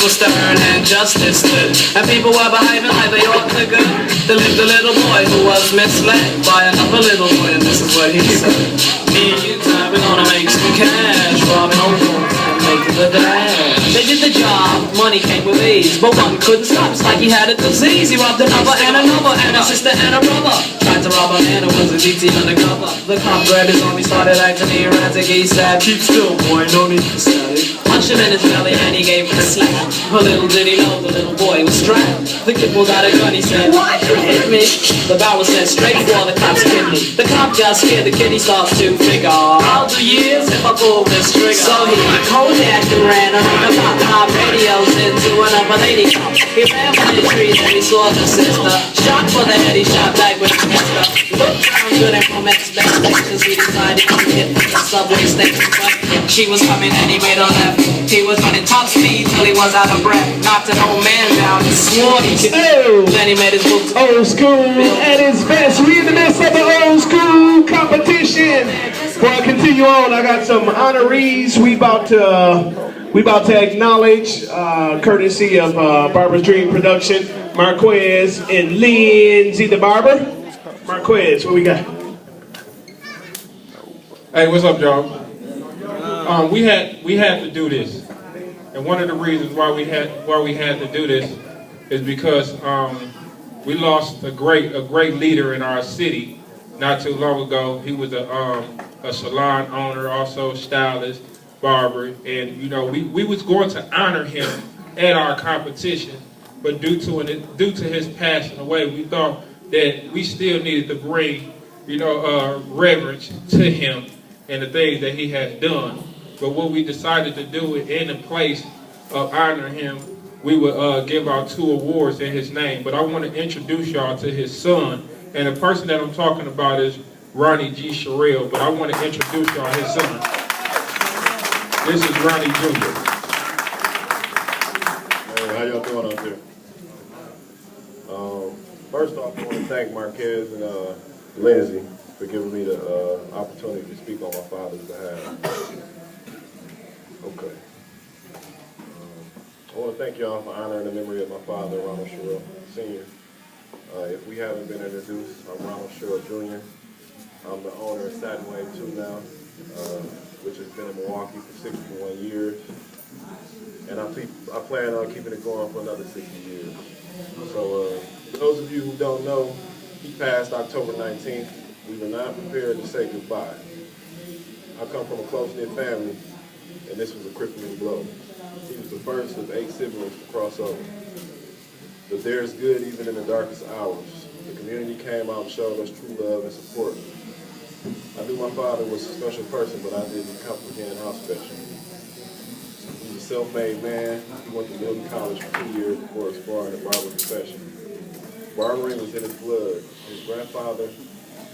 was stern and justice stood, and people were behaving like they ought to good. There lived a little boy who was misled by another little boy, and this is what he said. Me and you, time, we're gonna make some cash, robbing old folks and making the dash. They did the job, money came with ease, but one couldn't stop, it's like he had a disease. He robbed another and another, and a sister and a brother. Tried to rob a man who was a DT undercover. The cop grabbed his arm, he started acting erratic. He said, keep still, boy, no need for static. Punched him in his belly and he gave him a slap. But little did he know the little boy was strapped. The kid pulled out a gun, he said, why'd you hit me? The barrel sent straight for the cop's kidney. The cop got scared, the kid he starts to figure, I'll do years if I pull this trigger. So he Kodak and ran around the pop radios into another lady cop. He ran for the trees and he saw the sister. Shot for the head, he shot back with his pistol. Looked down good and from expectations, he decided to hit the subway station. But she was coming and he made a left. He was running top speed till he was out of breath. Knocked an old man down and swore he could. Then he made his boots. Old school at its best. We in the midst of the old school competition. Before I continue on, I got some honorees. We about to acknowledge, courtesy of Barbara's Dream Production, Marquez and Lindsay the Barber. Marquez, what we got? Hey, what's up, y'all? We had to do this, and one of the reasons why we had to do this is because we lost a great leader in our city not too long ago. He was a salon owner, also stylist, barber, and you know we was going to honor him at our competition, but due to his passing away, we thought that we still needed to bring reverence to him and the things that he has done. But what we decided to do in the place of honoring him, we would give out 2 awards in his name. But I want to introduce y'all to his son, and the person that I'm talking about is Ronnie G. Sherrill. But I want to introduce y'all his son. This is Ronnie Jr. Hey, how y'all doing out there? First off, I want to thank Marquez and Lindsay for giving me the opportunity to speak on my father's behalf. Okay. I want to thank y'all for honoring the memory of my father, Ronald Sherrill Sr. If we haven't been introduced, I'm Ronald Sherrill Jr. I'm the owner of Satin Wave 2 now, which has been in Milwaukee for 61 years. And I plan on keeping it going for another 60 years. So, those of you who don't know, he passed October 19th. We were not prepared to say goodbye. I come from a close-knit family, and this was a crippling blow. He was the first of 8 siblings to cross over. But there's good even in the darkest hours. The community came out and showed us true love and support. I knew my father was a special person, but I didn't comprehend how special. He was a self-made man. He went to Milton College for 2 years before exploring the barber profession. Barbering was in his blood. His grandfather,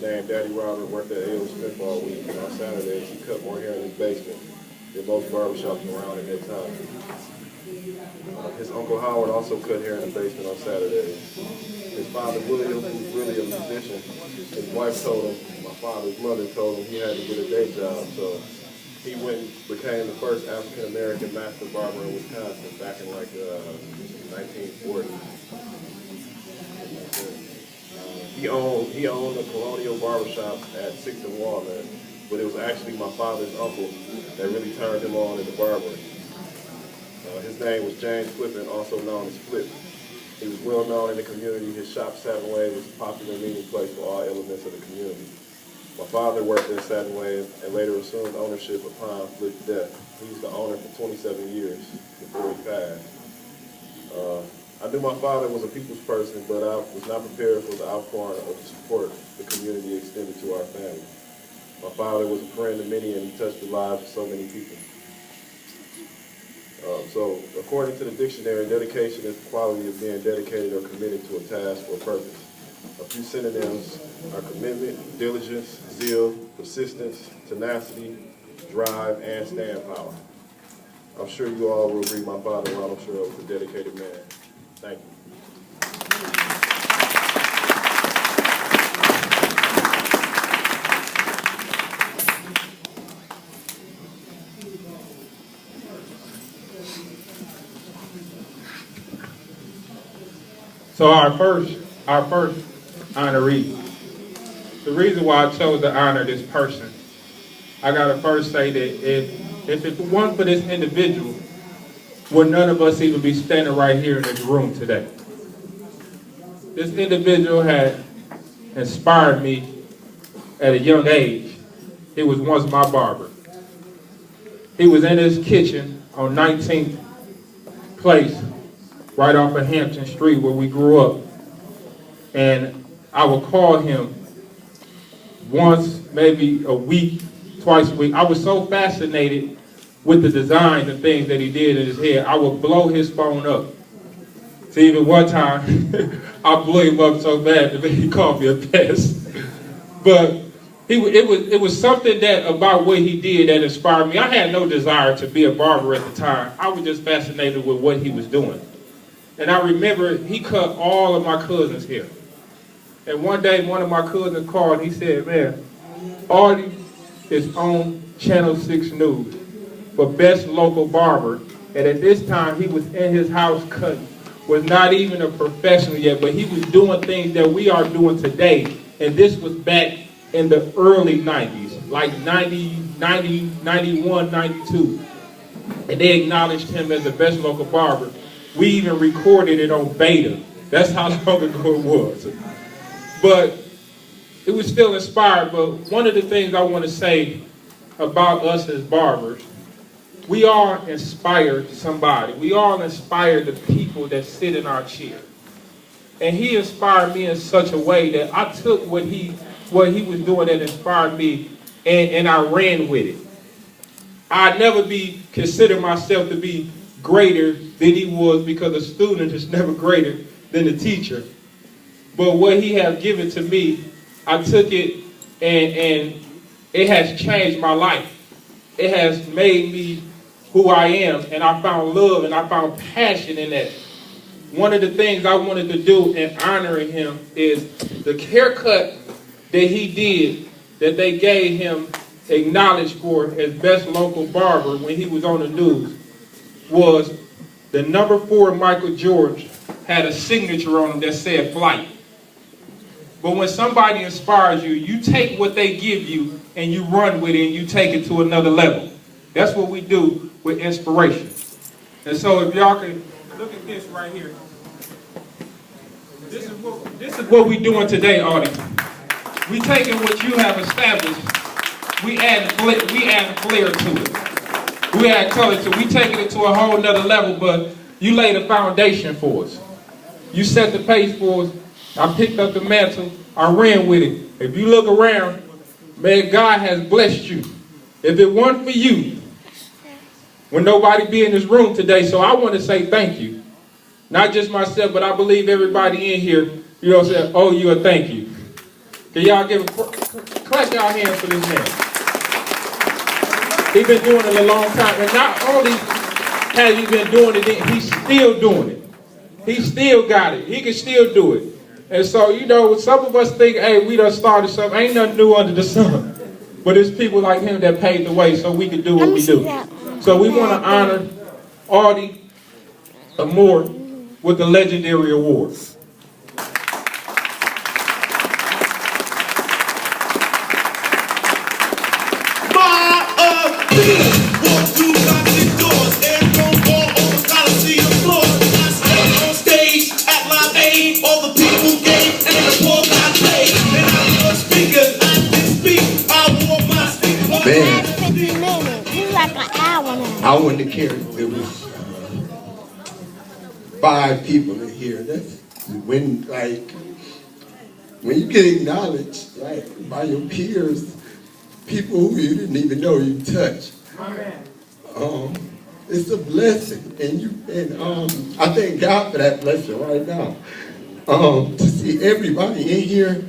named Daddy Robert, worked at A.O. Smith all week, and on Saturdays he cut more hair in his basement than most barbershops around at that time. His Uncle Howard also cut hair in the basement on Saturdays. His father William, who's really a musician, his wife told him, my father's mother told him he had to get a day job, so he went and became the first African-American master barber in Wisconsin back in like 1940. He owned a colonial barbershop at 6th and Walnut, but it was actually my father's uncle that really turned him on into barbering. His name was James Flippin, also known as Flip. He was well known in the community. His shop, Satin Wave, was a popular meeting place for all elements of the community. My father worked at Satin Wave and later assumed ownership upon Flip's death. He was the owner for 27 years before he passed. I knew my father was a people's person, but I was not prepared for the outpouring of the support the community extended to our family. My father was a friend to many, and he touched the lives of so many people. So, according to the dictionary, dedication is the quality of being dedicated or committed to a task or purpose. A few synonyms are commitment, diligence, zeal, persistence, tenacity, drive, and stand power. I'm sure you all will agree my father, Ronald Sherrill, was a dedicated man. Thank you. So our first honoree. The reason why I chose to honor this person, I gotta first say that if it weren't for this individual, would none of us even be standing right here in this room today. This individual had inspired me at a young age. He was once my barber. He was in his kitchen on 19th Place, right off of Hampton Street where we grew up. And I would call him once, maybe a week, twice a week. I was so fascinated with the designs and things that he did in his head. I would blow his phone up. So even one time, I blew him up so bad that he called me a pest. But it was something that about what he did that inspired me. I had no desire to be a barber at the time. I was just fascinated with what he was doing. And I remember he cut all of my cousins' hair. And one day, one of my cousins called and he said, man, Artie is on Channel 6 News for Best Local Barber. And at this time, he was in his house cutting. Was not even a professional yet, but he was doing things that we are doing today. And this was back in the early 90s, like 90, 91, 92. And they acknowledged him as the best local barber. We even recorded it on beta. That's how long ago it was. But it was still inspired. But one of the things I want to say about us as barbers, we all inspired somebody. We all inspired the people that sit in our chair. And he inspired me in such a way that I took what he was doing that inspired me and I ran with it. I'd never consider myself to be greater than he was, because a student is never greater than the teacher. But what he has given to me, I took it and it has changed my life. It has made me who I am, and I found love and I found passion in that. One of the things I wanted to do in honoring him is the haircut that he did, that they gave him acknowledged for as best local barber when he was on the news, was the number 4 Michael George had a signature on him that said flight. But when somebody inspires you, you take what they give you and you run with it and you take it to another level. That's what we do with inspiration. And so if y'all can look at this right here. This is what we're doing today, audience. We taking what you have established, we add flair to it. We add color to it. We taking it to a whole nother level, but you laid a foundation for us. You set the pace for us. I picked up the mantle. I ran with it. If you look around, man, God has blessed you. If it weren't for you, would nobody be in this room today? So I want to say thank you. Not just myself, but I believe everybody in here, you know what I'm saying, owe you a thank you. Can y'all clap y'all hands for this man. He's been doing it a long time. And not only has he been doing it, he's still doing it. He still got it. He can still do it. And so, you know, some of us think, hey, we done started something. Ain't nothing new under the sun. But it's people like him that paved the way so we can do what we do. So we want to honor Artie Amore with the legendary award. Walk through Coliseum doors, and roll all over Coliseum floor. I stand on stage at Live Aid, all the people gave, and the poor got paid. And I was speakers, I didn't speak, I wore my sneakers. Man, 50 minutes. You like an hour now. I wouldn't have cared if it was 5 people in here. That's when you get acknowledged, like, by your peers, people who you didn't even know you touched. It's a blessing, and I thank God for that blessing right now. To see everybody in here,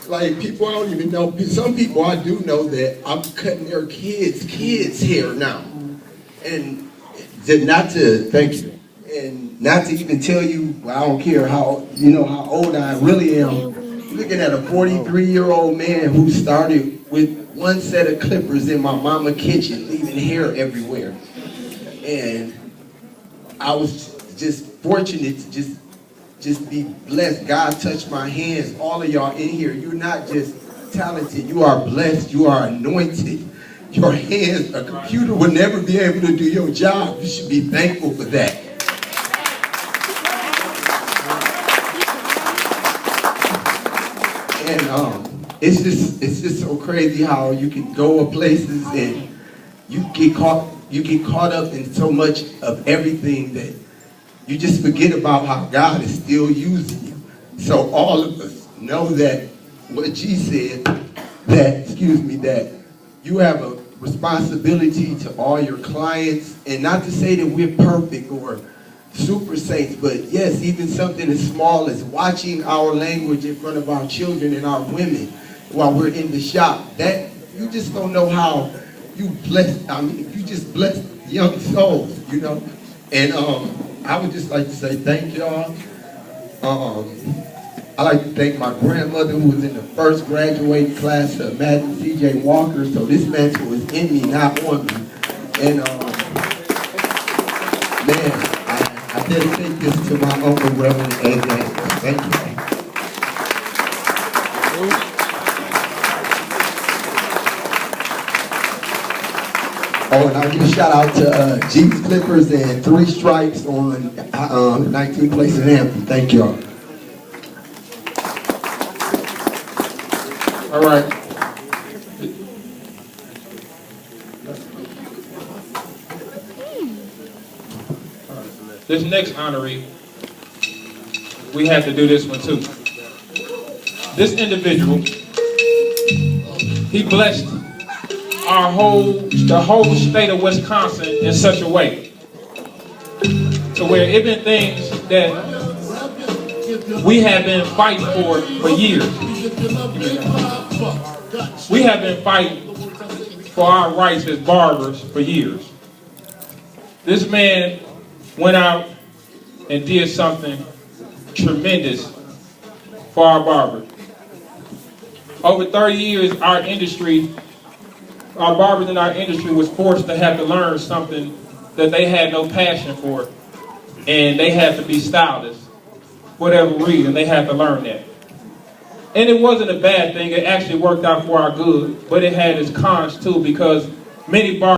like people I don't even know. Some people I do know that I'm cutting their kids' hair now, and thank you, and not to even tell you. Well, I don't care how old I really am. Looking at a 43-year-old man who started with one set of clippers in my mama's kitchen, leaving hair everywhere. And I was just fortunate to just be blessed. God touched my hands. All of y'all in here, you're not just talented. You are blessed. You are anointed. Your hands, a computer will never be able to do your job. You should be thankful for that. And it's just so crazy how you can go places and you get caught up in so much of everything that you just forget about how God is still using you. So all of us know that what G said, that you have a responsibility to all your clients, and not to say that we're perfect or super saints, but yes, even something as small as watching our language in front of our children and our women while we're in the shop, that you just don't know how you bless, I mean, you just bless young souls, you know. And I would just like to say thank y'all. I'd like to thank my grandmother who was in the first graduating class of Madden C.J. Walker, so this mantle is in me, not on me. And man, I dedicate this to my uncle, Reverend A.J. Thank you. Oh, and I'll give a shout out to Jeeps Clippers and 3 Strikes on 19th place in Hampton. Thank y'all. All right. This next honoree, we had to do this one too. This individual, he blessed the whole state of Wisconsin in such a way to where even things that we have been fighting for years. We have been fighting for our rights as barbers for years. This man went out and did something tremendous for our barbers. Over 30 years, our barbers in our industry was forced to have to learn something that they had no passion for, and they had to be stylists. For whatever reason, they had to learn that. And it wasn't a bad thing. It actually worked out for our good, but it had its cons too, because many barbers